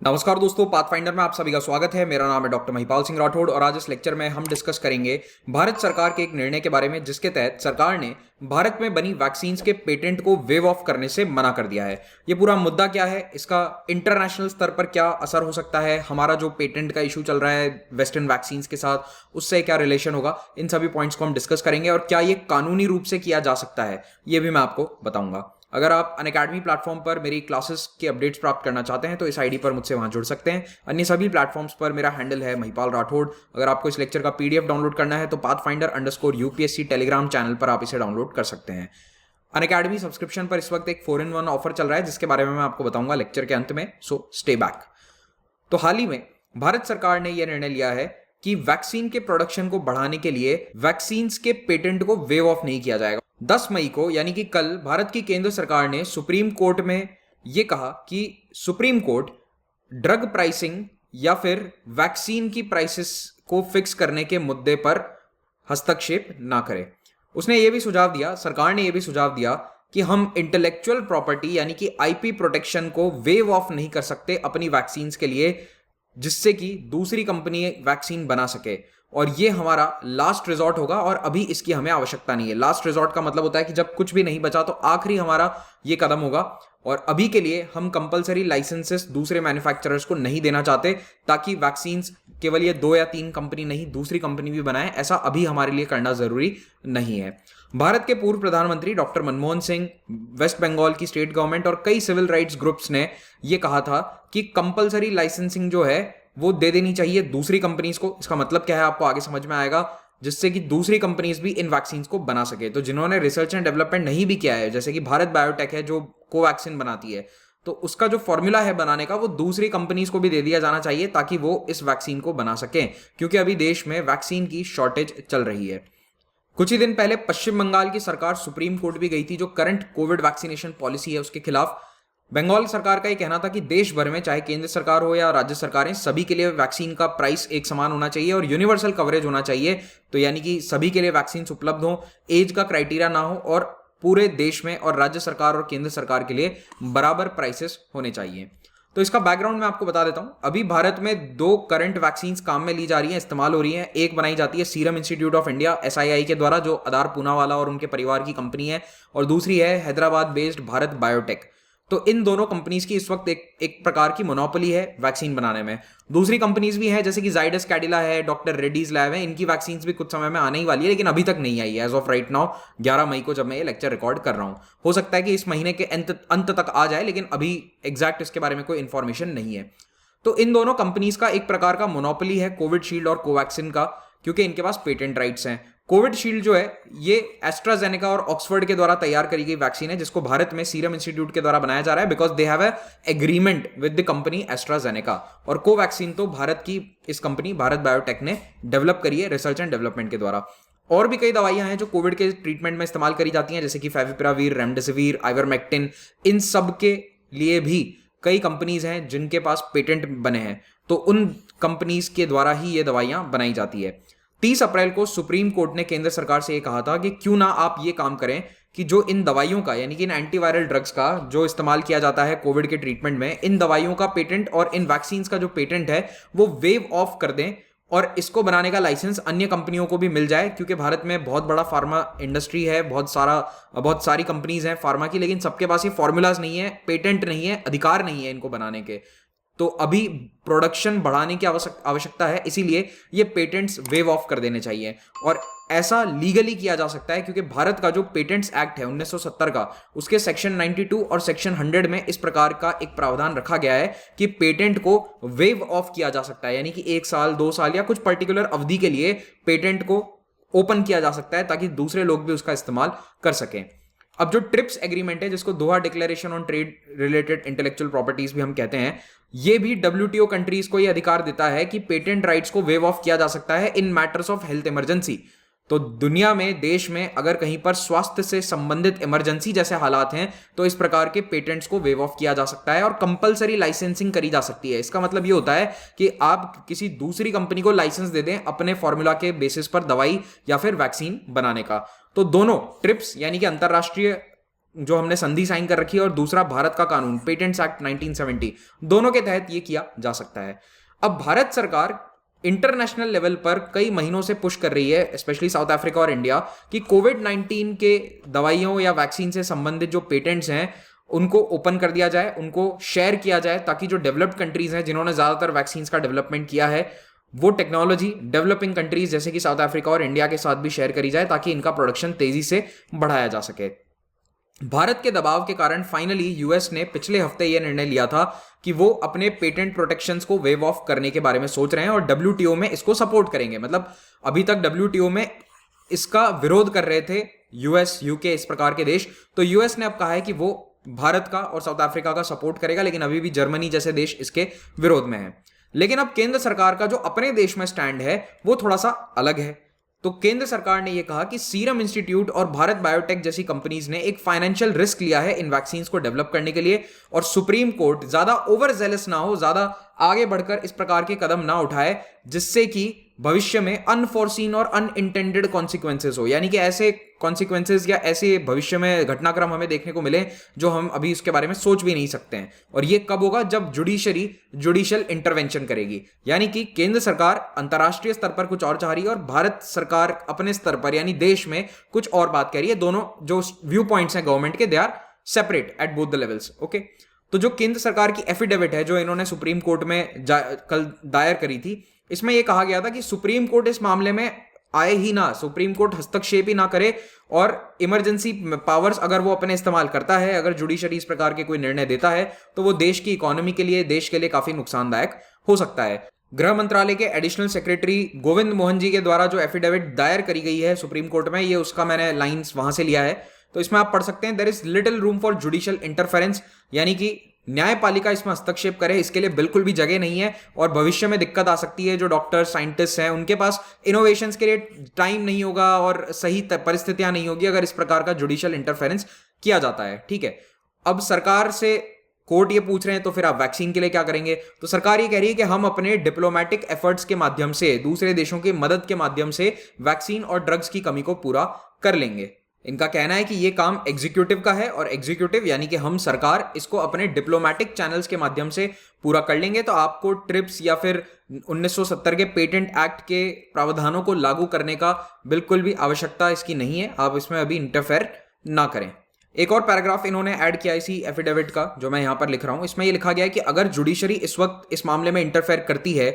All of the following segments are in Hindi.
नमस्कार दोस्तों, पाथफाइंडर में आप सभी का स्वागत है। मेरा नाम है डॉक्टर महिपाल सिंह राठौड़ और आज इस लेक्चर में हम डिस्कस करेंगे भारत सरकार के एक निर्णय के बारे में, जिसके तहत सरकार ने भारत में बनी वैक्सीन के पेटेंट को वेव ऑफ करने से मना कर दिया है। ये पूरा मुद्दा क्या है, इसका इंटरनेशनल स्तर पर क्या असर हो सकता है, हमारा जो पेटेंट का इशू चल रहा है वेस्टर्न वैक्सीन के साथ उससे क्या रिलेशन होगा, इन सभी पॉइंट्स को हम डिस्कस करेंगे और क्या ये कानूनी रूप से किया जा सकता है ये भी मैं आपको बताऊंगा। अगर आप अनअकैडमी प्लेटफॉर्म पर मेरी क्लासेस के अपडेट्स प्राप्त करना चाहते हैं तो इस आईडी पर मुझसे वहां जुड़ सकते हैं। अन्य सभी प्लेटफॉर्म्स पर मेरा हैंडल है महिपाल राठौड़। अगर आपको इस लेक्चर का पीडीएफ डाउनलोड करना है तो pathfinder_UPSC टेलीग्राम चैनल पर आप इसे डाउनलोड कर सकते हैं। अनअकैडमी सब्सक्रिप्शन पर इस वक्त एक 4-in-1 ऑफर चल रहा है, जिसके बारे में मैं आपको बताऊंगा लेक्चर के अंत में, सो स्टे बैक। तो हाल ही में भारत सरकार ने यह निर्णय लिया है कि वैक्सीन के प्रोडक्शन को बढ़ाने के लिए वैक्सीन के पेटेंट को वेव ऑफ नहीं किया जाएगा। 10 मई को यानी कि कल भारत की केंद्र सरकार ने सुप्रीम कोर्ट में यह कहा कि सुप्रीम कोर्ट ड्रग प्राइसिंग या फिर वैक्सीन की प्राइसेस को फिक्स करने के मुद्दे पर हस्तक्षेप ना करे। उसने यह भी सुझाव दिया, सरकार ने यह भी सुझाव दिया कि हम इंटेलेक्चुअल प्रॉपर्टी यानी कि आईपी प्रोटेक्शन को वेव ऑफ नहीं कर सकते अपनी वैक्सीन के लिए, जिससे कि दूसरी कंपनी वैक्सीन बना सके, और ये हमारा लास्ट रिजॉर्ट होगा और अभी इसकी हमें आवश्यकता नहीं है। लास्ट रिजॉर्ट का मतलब होता है कि जब कुछ भी नहीं बचा तो आखिरी हमारा ये कदम होगा, और अभी के लिए हम कंपलसरी लाइसेंसेस दूसरे मैन्युफैक्चरर्स को नहीं देना चाहते, ताकि वैक्सीन केवल ये 2 या 3 कंपनी नहीं दूसरी कंपनी भी बनाए, ऐसा अभी हमारे लिए करना जरूरी नहीं है। भारत के पूर्व प्रधानमंत्री डॉक्टर मनमोहन सिंह, वेस्ट बंगाल की स्टेट गवर्नमेंट और कई सिविल राइट्स ग्रुप्स ने यह कहा था कि कंपलसरी लाइसेंसिंग जो है वो दे देनी चाहिए दूसरी कंपनीज को। इसका मतलब क्या है आपको आगे समझ में आएगा, जिससे कि दूसरी कंपनीज भी इन वैक्सीन को बना सके। तो जिन्होंने रिसर्च एंड डेवलपमेंट नहीं भी किया है, जैसे कि भारत बायोटेक है जो कोवैक्सीन बनाती है, तो उसका जो फॉर्मूला है बनाने का वो दूसरी कंपनीज को भी दे दिया जाना चाहिए ताकि वो इस वैक्सीन को बना सकें, क्योंकि अभी देश में वैक्सीन की शॉर्टेज चल रही है। कुछ ही दिन पहले पश्चिम बंगाल की सरकार सुप्रीम कोर्ट भी गई थी, जो करंट कोविड वैक्सीनेशन पॉलिसी है उसके खिलाफ। बंगाल सरकार का यह कहना था कि देश भर में चाहे केंद्र सरकार हो या राज्य सरकारें, सभी के लिए वैक्सीन का प्राइस एक समान होना चाहिए और यूनिवर्सल कवरेज होना चाहिए। तो यानी कि सभी के लिए वैक्सीन उपलब्ध हो, एज का क्राइटेरिया ना हो, और पूरे देश में और राज्य सरकार और केंद्र सरकार के लिए बराबर प्राइसेस होने चाहिए। तो इसका बैकग्राउंड मैं आपको बता देता हूं। अभी भारत में 2 करंट वैक्सीन काम में ली जा रही हैं, इस्तेमाल हो रही हैं। एक बनाई जाती है serum institute of India SII के द्वारा, जो अदार पूनावाला और उनके परिवार की कंपनी है, और दूसरी है हैदराबाद बेस्ड भारत बायोटेक। तो इन दोनों कंपनीज की इस वक्त एक प्रकार की मोनोपोली है वैक्सीन बनाने में। दूसरी कंपनीज भी हैं, जैसे कि जाइडस कैडिला है, डॉक्टर रेड्डीज लैब है, इनकी वैक्सीन भी कुछ समय में आने ही वाली है, लेकिन अभी तक नहीं आई है एज ऑफ राइट नाउ, 11 मई को जब मैं ये लेक्चर रिकॉर्ड कर रहा हूं। हो सकता है कि इस महीने के अंत तक आ जाए, लेकिन अभी एग्जैक्ट इसके बारे में कोई इंफॉर्मेशन नहीं है। तो इन दोनों कंपनीज का एक प्रकार का मोनोपोली है कोविडशील्ड और कोवैक्सिन का, क्योंकि इनके पास पेटेंट राइट्स हैं। कोविडशील्ड जो है ये एस्ट्राजेनेका और ऑक्सफोर्ड के द्वारा तैयार करी गई वैक्सीन है, जिसको भारत में सीरम इंस्टीट्यूट के द्वारा बनाया जा रहा है, because they have agreement with the company AstraZeneca. और कोवैक्सीन तो भारत की इस कंपनी भारत बायोटेक ने डेवलप करी है रिसर्च एंड डेवलपमेंट के द्वारा। और भी कई दवाइयां हैं जो कोविड के ट्रीटमेंट में इस्तेमाल करी जाती हैं, जैसे कि फेविपिरावीर, रेमडेसिविर, आइवरमेक्टिन। इन सब के लिए भी कई कंपनीज हैं जिनके पास पेटेंट बने हैं, तो उन कंपनीज के द्वारा ही ये दवाइयां बनाई जाती है। 30 अप्रैल को सुप्रीम कोर्ट ने केंद्र सरकार से यह कहा था कि क्यों ना आप ये काम करें कि जो इन दवाइयों का यानी कि इन एंटीवायरल ड्रग्स का जो इस्तेमाल किया जाता है कोविड के ट्रीटमेंट में, इन दवाइयों का पेटेंट और इन वैक्सीन का जो पेटेंट है वो वेव ऑफ कर दें, और इसको बनाने का लाइसेंस अन्य कंपनियों को भी मिल जाए, क्योंकि भारत में बहुत बड़ा फार्मा इंडस्ट्री है, बहुत सारी कंपनीज हैं फार्मा की, लेकिन सबके पास ये फॉर्मूलाज नहीं है, पेटेंट नहीं है, अधिकार नहीं है इनको बनाने के। तो अभी प्रोडक्शन बढ़ाने की आवश्यकता है, इसीलिए ये पेटेंट्स वेव ऑफ कर देने चाहिए। और ऐसा लीगली किया जा सकता है क्योंकि भारत का जो पेटेंट्स एक्ट है 1970 का, उसके सेक्शन 92 और सेक्शन 100 में इस प्रकार का एक प्रावधान रखा गया है कि पेटेंट को वेव ऑफ किया जा सकता है, यानी कि 1 साल 2 साल या कुछ पर्टिकुलर अवधि के लिए पेटेंट को ओपन किया जा सकता है, ताकि दूसरे लोग भी उसका इस्तेमाल कर सकें। अब जो ट्रिप्स एग्रीमेंट है, जिसको Doha declaration on trade related intellectual properties भी हम कहते हैं, ये भी WTO कंट्रीज को यह अधिकार देता है कि पेटेंट राइट्स को वेव ऑफ किया जा सकता है इन मैटर्स ऑफ हेल्थ इमरजेंसी। तो दुनिया में, देश में अगर कहीं पर स्वास्थ्य से संबंधित इमरजेंसी जैसे हालात हैं, तो इस प्रकार के पेटेंट्स को वेव ऑफ किया जा सकता है और कंपलसरी लाइसेंसिंग करी जा सकती है। इसका मतलब ये होता है कि आप किसी दूसरी कंपनी को लाइसेंस दे दें अपने फॉर्मूला के बेसिस पर दवाई या फिर वैक्सीन बनाने का। तो दोनों ट्रिप्स यानी कि अंतरराष्ट्रीय जो हमने संधि साइन कर रखी है, और दूसरा भारत का कानून पेटेंट्स एक्ट 1970, दोनों के तहत ये किया जा सकता है। अब भारत सरकार इंटरनेशनल लेवल पर कई महीनों से पुश कर रही है, स्पेशली साउथ अफ्रीका और इंडिया, कि कोविड-19 के दवाइयों या वैक्सीन से संबंधित जो पेटेंट्स हैं उनको ओपन कर दिया जाए, उनको शेयर किया जाए, ताकि जो डेवलप्ड कंट्रीज हैं जिन्होंने ज्यादातर वैक्सीन का डेवलपमेंट किया है, वो टेक्नोलॉजी डेवलपिंग कंट्रीज जैसे कि साउथ अफ्रीका और इंडिया के साथ भी शेयर करी जाए, ताकि इनका प्रोडक्शन तेजी से बढ़ाया जा सके। भारत के दबाव के कारण फाइनली यूएस ने पिछले हफ्ते यह निर्णय लिया था कि वो अपने पेटेंट प्रोटेक्शंस को वेव ऑफ करने के बारे में सोच रहे हैं और डब्ल्यूटीओ में इसको सपोर्ट करेंगे। मतलब अभी तक डब्ल्यूटीओ में इसका विरोध कर रहे थे यूएस, यूके, इस प्रकार के देश। तो यूएस ने अब कहा है कि वो भारत का और साउथ अफ्रीका का सपोर्ट करेगा, लेकिन अभी भी जर्मनी जैसे देश इसके विरोध में है। लेकिन अब केंद्र सरकार का जो अपने देश में स्टैंड है वो थोड़ा सा अलग है। तो केंद्र सरकार ने यह कहा कि सीरम इंस्टीट्यूट और भारत बायोटेक जैसी कंपनीज ने एक फाइनेंशियल रिस्क लिया है इन वैक्सीन को डेवलप करने के लिए, और सुप्रीम कोर्ट ज्यादा ओवर जेलस ना हो, ज्यादा आगे बढ़कर इस प्रकार के कदम ना उठाए जिससे कि भविष्य में अनफोर्सीन और अनइंटेंडेड कॉन्सिक्वेंसेस हो, यानी कि ऐसे कॉन्सिक्वेंसेस या ऐसे भविष्य में घटनाक्रम हमें देखने को मिले जो हम अभी इसके बारे में सोच भी नहीं सकते हैं। और ये कब होगा? जब जुडिशियल इंटरवेंशन करेगी, यानी कि केंद्र सरकार अंतर्राष्ट्रीय स्तर पर कुछ और चाह रही है और भारत सरकार अपने स्तर पर यानी देश में कुछ और बात कह रही है। दोनों जो व्यू पॉइंट्स हैं गवर्नमेंट के, they are separate at both the levels. Okay, तो जो केंद्र सरकार की एफिडेविट है जो इन्होंने सुप्रीम कोर्ट में कल दायर करी थी, इसमें यह कहा गया था कि सुप्रीम कोर्ट इस मामले में आए ही ना, सुप्रीम कोर्ट हस्तक्षेप ही ना करे, और इमरजेंसी पावर्स अगर वो अपने इस्तेमाल करता है, अगर जुडिशरी इस प्रकार के कोई निर्णय देता है, तो वो देश की इकोनॉमी के लिए, देश के लिए काफी नुकसानदायक हो सकता है। गृह मंत्रालय के एडिशनल सेक्रेटरी गोविंद मोहन जी के द्वारा जो एफिडेविट दायर करी गई है सुप्रीम कोर्ट में, ये उसका मैंने लाइंस वहां से लिया है। तो इसमें आप पढ़ सकते हैं, there is little room for judicial interference, यानी कि न्यायपालिका इसमें हस्तक्षेप करे इसके लिए बिल्कुल भी जगह नहीं है, और भविष्य में दिक्कत आ सकती है। जो डॉक्टर साइंटिस्ट हैं उनके पास इनोवेशंस के लिए टाइम नहीं होगा और सही परिस्थितियां नहीं होगी अगर इस प्रकार का जुडिशियल इंटरफेरेंस किया जाता है। ठीक है, अब सरकार से कोर्ट ये पूछ रहे हैं तो फिर आप वैक्सीन के लिए क्या करेंगे? तो सरकार ये कह रही है कि हम अपने डिप्लोमेटिक एफर्ट्स के माध्यम से, दूसरे देशों की मदद के माध्यम से वैक्सीन और ड्रग्स की कमी को पूरा कर लेंगे। इनका कहना है कि ये काम एग्जीक्यूटिव का है, और एग्जीक्यूटिव यानी कि हम सरकार इसको अपने डिप्लोमेटिक चैनल्स के माध्यम से पूरा कर लेंगे। तो आपको ट्रिप्स या फिर 1970 के पेटेंट एक्ट के प्रावधानों को लागू करने का बिल्कुल भी आवश्यकता इसकी नहीं है, आप इसमें अभी इंटरफेयर ना करें। एक और पैराग्राफ इन्होंने ऐड किया इसी एफिडेविट का, जो मैं यहां पर लिख रहा हूं। इसमें यह लिखा गया है कि अगर जुडिशरी इस वक्त इस मामले में इंटरफेयर करती है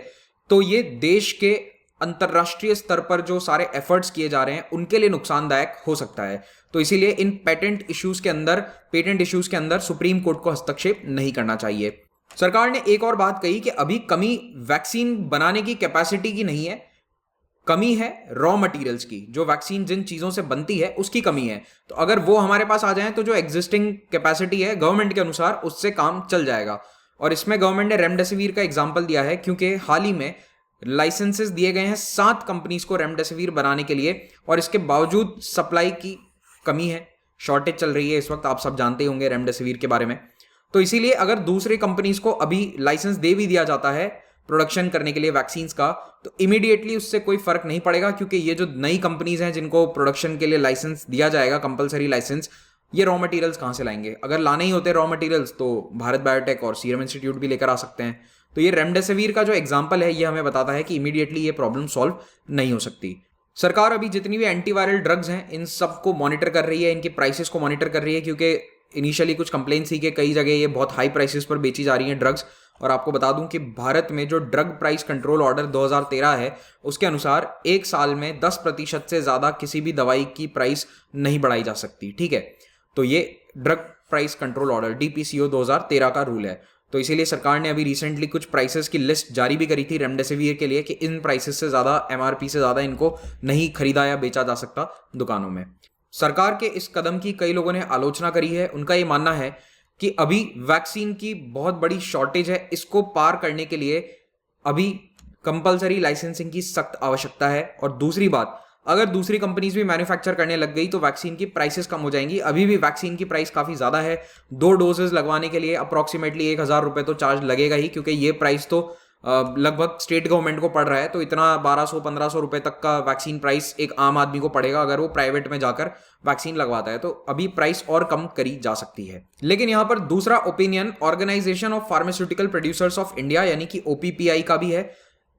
तो ये देश के अंतरराष्ट्रीय स्तर पर जो सारे एफर्ट्स किए जा रहे हैं उनके लिए नुकसानदायक हो सकता है। तो इसीलिए इन पेटेंट इश्यूज के अंदर सुप्रीम कोर्ट को हस्तक्षेप नहीं करना चाहिए। सरकार ने एक और बात कही कि अभी कमी वैक्सीन बनाने की कैपेसिटी की नहीं है, कमी है रॉ मटेरियल्स की। जो वैक्सीन जिन चीजों से बनती है उसकी कमी है, तो अगर वो हमारे पास आ जाए तो जो एग्जिस्टिंग कैपेसिटी है गवर्नमेंट के अनुसार उससे काम चल जाएगा। और इसमें गवर्नमेंट ने रेमडेसिविर का एग्जाम्पल दिया है, क्योंकि हाल ही में लाइसेंसेस दिए गए हैं 7 कंपनीज को रेमडेसिविर बनाने के लिए, और इसके बावजूद सप्लाई की कमी है, शॉर्टेज चल रही है इस वक्त, आप सब जानते ही होंगे रेमडेसिविर के बारे में। तो इसीलिए अगर दूसरी कंपनीज को अभी लाइसेंस दे भी दिया जाता है प्रोडक्शन करने के लिए वैक्सीन्स का, तो इमीडिएटली उससे कोई फर्क नहीं पड़ेगा, क्योंकि ये जो नई कंपनीज हैं जिनको प्रोडक्शन के लिए लाइसेंस दिया जाएगा, कंपलसरी लाइसेंस, ये रॉ मटेरियल्स कहां से लाएंगे? अगर लाने ही होते रॉ मटेरियल्स तो भारत बायोटेक और सीरम इंस्टीट्यूट भी लेकर आ सकते हैं। तो ये रेमडेसिविर का जो एग्जांपल है ये हमें बताता है कि इमीडिएटली ये प्रॉब्लम सॉल्व नहीं हो सकती। सरकार अभी जितनी भी एंटीवायरल ड्रग्स हैं इन सबको मॉनिटर कर रही है, इनके प्राइसेस को मॉनिटर कर रही है, क्योंकि इनिशियली कुछ कंप्लेंट्स थी कि कई जगह ये बहुत हाई प्राइसेस पर बेची जा रही हैं ड्रग्स। और आपको बता दूं कि भारत में जो ड्रग प्राइस कंट्रोल ऑर्डर 2013 है उसके अनुसार एक साल में 10% से ज्यादा किसी भी दवाई की प्राइस नहीं बढ़ाई जा सकती। ठीक है, तो ये drug price control order DPCO 2013 का रूल है। तो इसीलिए सरकार ने अभी रिसेंटली कुछ प्राइसेस की लिस्ट जारी भी करी थी रेमडेसिविर के लिए कि इन प्राइसेस से ज्यादा, MRP से ज्यादा इनको नहीं खरीदा या बेचा जा सकता दुकानों में। सरकार के इस कदम की कई लोगों ने आलोचना करी है। उनका ये मानना है कि अभी वैक्सीन की बहुत बड़ी शॉर्टेज है, इसको पार करने के लिए अभी कंपलसरी लाइसेंसिंग की सख्त आवश्यकता है। और दूसरी बात, अगर दूसरी कंपनीज भी मैन्युफैक्चर करने लग गई तो वैक्सीन की प्राइसेस कम हो जाएंगी। अभी भी वैक्सीन की प्राइस काफी ज्यादा है, 2 डोजेस लगवाने के लिए अप्रोक्सीमेटली 1000 रुपए तो चार्ज लगेगा ही, क्योंकि ये प्राइस तो लगभग स्टेट गवर्नमेंट को पड़ रहा है, तो इतना 1200-1500 रुपए तक का वैक्सीन प्राइस एक आम आदमी को पड़ेगा अगर वो प्राइवेट में जाकर वैक्सीन लगवाता है। तो अभी प्राइस और कम करी जा सकती है। लेकिन यहां पर दूसरा opinion organisation of pharmaceutical producers of India यानी कि OPPI का भी है।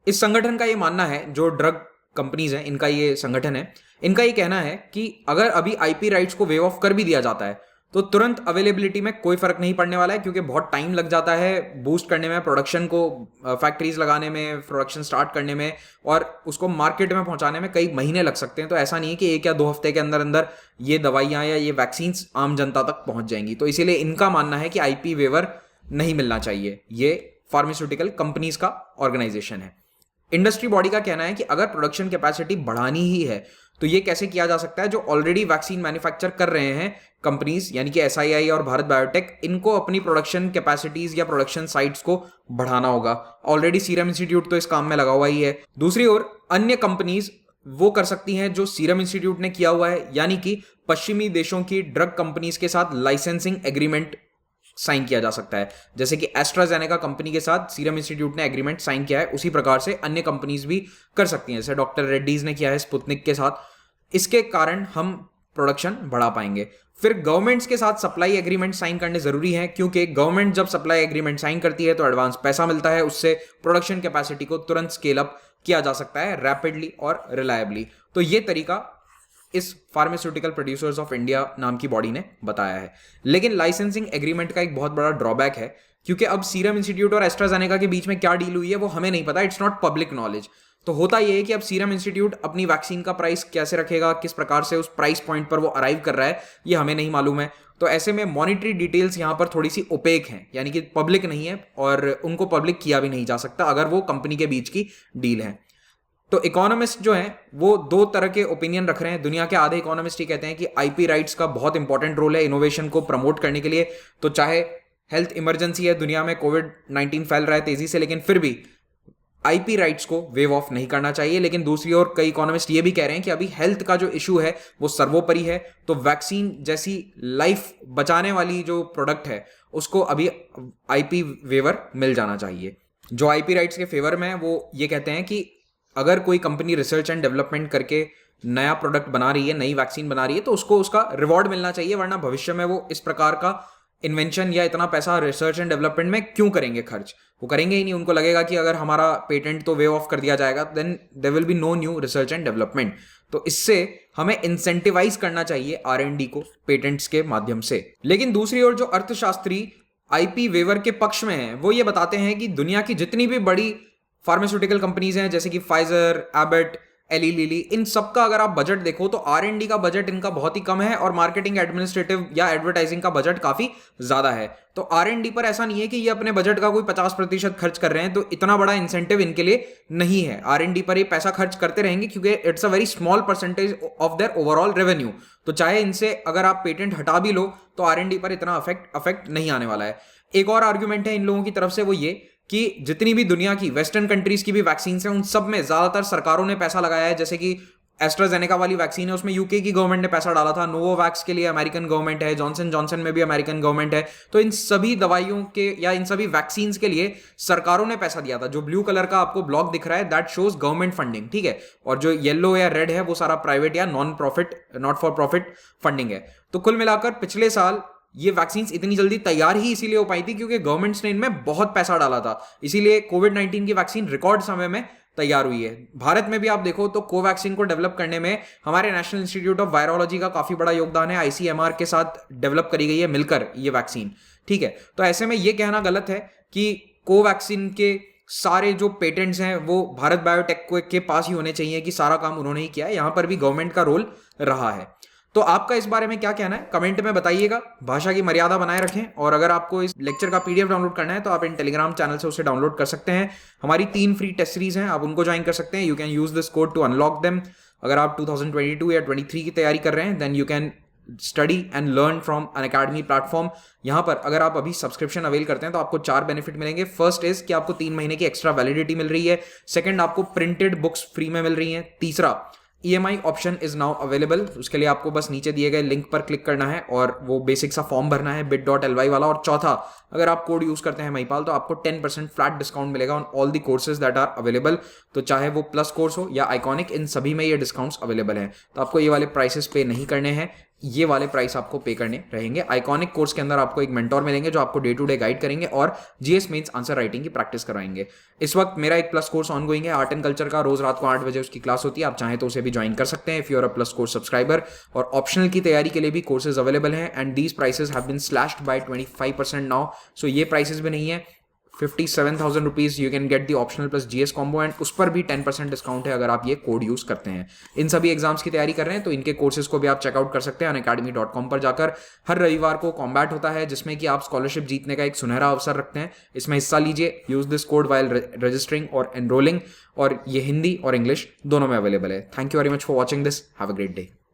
इस संगठन का ये मानना है, जो ड्रग कंपनीज हैं इनका ये संगठन है, इनका ये कहना है कि अगर अभी IP राइट्स को वेव ऑफ कर भी दिया जाता है तो तुरंत अवेलेबिलिटी में कोई फर्क नहीं पड़ने वाला है, क्योंकि बहुत टाइम लग जाता है बूस्ट करने में, प्रोडक्शन को फैक्ट्रीज लगाने में, प्रोडक्शन स्टार्ट करने में और उसको मार्केट में पहुंचाने में कई महीने लग सकते हैं। तो ऐसा नहीं है कि 1 या 2 हफ्ते के अंदर अंदर ये दवाइयां या ये वैक्सीन आम जनता तक पहुंच जाएंगी। तो इसीलिए इनका मानना है कि IP वेवर नहीं मिलना चाहिए। ये फार्मास्यूटिकल कंपनीज का ऑर्गेनाइजेशन है। इंडस्ट्री बॉडी का कहना है कि अगर प्रोडक्शन कैपेसिटी बढ़ानी ही है तो ये कैसे किया जा सकता है, जो ऑलरेडी वैक्सीन मैन्युफैक्चर कर रहे हैं कंपनीज यानी कि SII और भारत बायोटेक, इनको अपनी प्रोडक्शन कैपेसिटीज या प्रोडक्शन साइट्स को बढ़ाना होगा। ऑलरेडी सीरम इंस्टीट्यूट तो इस काम में लगा हुआ ही है। दूसरी ओर अन्य कंपनीज वो कर सकती हैं जो सीरम इंस्टीट्यूट ने किया हुआ है, यानी कि पश्चिमी देशों की ड्रग कंपनीज के साथ लाइसेंसिंग एग्रीमेंट साइन किया जा सकता है। जैसे कि एस्ट्राजेनेका कंपनी के साथ सीरम इंस्टीट्यूट ने एग्रीमेंट साइन किया है, उसी प्रकार से अन्य कंपनीज भी कर सकती हैं, जैसे डॉक्टर रेड्डीज ने किया है स्पुतनिक के साथ। इसके कारण हम प्रोडक्शन बढ़ा पाएंगे। फिर गवर्नमेंट्स के साथ सप्लाई एग्रीमेंट साइन करने जरूरी है, क्योंकि गवर्नमेंट जब सप्लाई एग्रीमेंट साइन करती है तो एडवांस पैसा मिलता है, उससे प्रोडक्शन कैपेसिटी को तुरंत स्केल अप किया जा सकता है रैपिडली और रिलायबली। तो ये तरीका इस फार्मास्यूटिकल प्रोड्यूसर्स ऑफ इंडिया नाम की बॉडी ने बताया है। लेकिन लाइसेंसिंग एग्रीमेंट का एक बहुत बड़ा ड्रॉबैक है, क्योंकि अब सीरम इंस्टीट्यूट और एस्ट्राजेनेका के बीच में क्या डील हुई है वो हमें नहीं पता, इट्स नॉट पब्लिक नॉलेज। तो होता यह है कि अब सीरम इंस्टीट्यूट अपनी वैक्सीन का प्राइस कैसे रखेगा, किस प्रकार से उस प्राइस पॉइंट पर वो अराइव कर रहा है, ये हमें नहीं मालूम है। तो ऐसे में मॉनिटरी डिटेल्स यहां पर थोड़ी सी ओपेक हैं, यानी कि पब्लिक नहीं है और उनको पब्लिक किया भी नहीं जा सकता अगर वो कंपनी के बीच की डील है। तो इकोनॉमिस्ट जो हैं वो 2 तरह के ओपिनियन रख रहे हैं। दुनिया के आधे इकोनॉमिस्ट ही कहते हैं कि IP राइट्स का बहुत इंपॉर्टेंट रोल है इनोवेशन को प्रमोट करने के लिए। तो चाहे हेल्थ इमरजेंसी है, दुनिया में कोविड-19 फैल रहा है तेजी से, लेकिन फिर भी IP राइट्स को वेव ऑफ नहीं करना चाहिए। लेकिन दूसरी ओर कई इकोनॉमिस्ट ये भी कह रहे हैं कि अभी हेल्थ का जो इशू है वो सर्वोपरि है, तो वैक्सीन जैसी लाइफ बचाने वाली जो प्रोडक्ट है उसको अभी IP वेवर मिल जाना चाहिए। जो IP राइट्स के फेवर में है वो ये कहते हैं कि अगर कोई कंपनी रिसर्च एंड डेवलपमेंट करके नया प्रोडक्ट बना रही है, नई वैक्सीन बना रही है, तो उसको उसका रिवॉर्ड मिलना चाहिए, वरना भविष्य में वो इस प्रकार का इन्वेंशन या इतना पैसा रिसर्च एंड डेवलपमेंट में क्यों करेंगे खर्च। वो करेंगे ही नहीं, उनको लगेगा कि अगर हमारा पेटेंट तो वेव ऑफ कर दिया जाएगा then there will be no new research and development. तो इससे हमें इंसेंटिवाइज करना चाहिए R&D को पेटेंट्स के माध्यम से। लेकिन दूसरी ओर जो अर्थशास्त्री IP वेवर के पक्ष में है वो ये बताते हैं कि दुनिया की जितनी भी बड़ी फार्मास्यूटिकल कंपनीज हैं, जैसे कि फाइजर, एबट, एली लिली, इन सब का अगर आप बजट देखो तो R&D का बजट इनका बहुत ही कम है और मार्केटिंग, एडमिनिस्ट्रेटिव या एडवर्टाइजिंग का बजट काफी ज्यादा है। तो R&D पर ऐसा नहीं है कि ये अपने बजट का कोई 50% खर्च कर रहे हैं, तो इतना बड़ा इंसेंटिव इनके लिए नहीं है। R&D पर ये पैसा खर्च करते रहेंगे क्योंकि it's a very small percentage of their overall revenue. तो चाहे इनसे अगर आप पेटेंट हटा भी लो तो R&D पर इतना अफेक्ट नहीं आने वाला है। एक और आर्ग्यूमेंट है इन लोगों की तरफ से, वो ये कि जितनी भी दुनिया की वेस्टर्न कंट्रीज की भी वैक्सीन है उन सब में ज्यादातर सरकारों ने पैसा लगाया है। जैसे कि एस्ट्राजेनेका वाली वैक्सीन है उसमें यूके की गवर्नमेंट ने पैसा डाला था, नोवोवैक्स के लिए अमेरिकन गवर्नमेंट है, जॉनसन जॉनसन में भी अमेरिकन गवर्नमेंट है। तो इन सभी दवाइयों के या इन सभी वैक्सीन के लिए सरकारों ने पैसा दिया था। जो ब्लू कलर का आपको ब्लॉक दिख रहा है दैट शोज गवर्नमेंट फंडिंग, ठीक है, और जो येलो या रेड है वो सारा प्राइवेट या नॉट फॉर प्रॉफिट फंडिंग है। तो कुल मिलाकर पिछले साल ये वैक्सीन इतनी जल्दी तैयार ही इसीलिए हो पाई थी क्योंकि गवर्नमेंट्स ने इनमें बहुत पैसा डाला था, इसीलिए कोविड-19 की वैक्सीन रिकॉर्ड समय में तैयार हुई है। भारत में भी आप देखो तो कोवैक्सीन को डेवलप करने में हमारे नेशनल इंस्टीट्यूट ऑफ वायरोलॉजी का काफी बड़ा योगदान है। ICMR के साथ डेवलप करी गई है मिलकर ये वैक्सीन, ठीक है। तो ऐसे में ये कहना गलत है कि कोवैक्सीन के सारे जो पेटेंट्स हैं वो भारत बायोटेक के पास ही होने चाहिए कि सारा काम उन्होंने ही किया है। यहां पर भी गवर्नमेंट का रोल रहा है। तो आपका इस बारे में क्या कहना है कमेंट में बताइएगा। भाषा की मर्यादा बनाए रखें, और अगर आपको इस लेक्चर का PDF डाउनलोड करना है तो आप इन टेलीग्राम चैनल से उसे डाउनलोड कर सकते हैं। हमारी 3 फ्री टेस्ट सीरीज हैं, आप उनको ज्वाइन कर सकते हैं। You can use this code to unlock them. अगर आप 2022 या 23 की तैयारी कर रहे हैं then you can study and learn from Unacademy platform. यहां पर अगर आप अभी सब्सक्रिप्शन अवेल करते हैं तो आपको 4 बेनिफिट मिलेंगे। फर्स्ट इज कि आपको 3 महीने की एक्स्ट्रा वैलिडिटी मिल रही है। सेकंड, आपको प्रिंटेड बुक्स फ्री में मिल रही हैं। तीसरा, EMI option is now available. उसके लिए आपको बस नीचे दिए गए लिंक पर क्लिक करना है और वो बेसिक सा फॉर्म भरना है bit.ly वाला। और चौथा, अगर आप कोड यूज करते हैं महिपाल तो आपको 10% फ्लैट डिस्काउंट मिलेगा on all the courses that are available. तो चाहे वो प्लस कोर्स हो या आइकॉनिक, इन सभी में ये डिस्काउंट्स अवेलेबल हैं। तो आपको ये वाले प्राइसेस पे नहीं करने हैं, ये वाले प्राइस आपको पे करने रहेंगे। आइकॉनिक कोर्स के अंदर आपको एक मेंटोर मिलेंगे जो आपको डे टू डे गाइड करेंगे और जीएस मेंस आंसर राइटिंग की प्रैक्टिस करवाएंगे। इस वक्त मेरा एक प्लस कोर्स ऑन गोइंग है आर्ट एंड कल्चर का, रोज रात को 8 बजे उसकी क्लास होती है, आप चाहें तो उसे भी ज्वाइन कर सकते हैं if you are a plus course subscriber. और ऑप्शनल की तैयारी के लिए भी कोर्सेज अवेलेबल हैं and these prices have been slashed by 25% now. So ये प्राइसेस भी नहीं है, 57,000 rupees you can get the optional plus GS combo and उस पर भी 10% डिस्काउंट है अगर आप ये कोड यूज करते हैं। इन सभी एग्जाम्स की तैयारी कर रहे हैं तो इनके कोर्सेज को भी आप चेकआउट कर सकते हैं unacademy.com पर जाकर। हर रविवार को कॉम्बैट होता है जिसमें कि आप स्कॉलरशिप जीतने का एक सुनहरा अवसर रखते हैं, इसमें हिस्सा लीजिए। Use this code while registering और एनरोलिंग, और ये हिंदी और इंग्लिश दोनों में अवेलेबल है। Thank you very much for watching this, have a great day.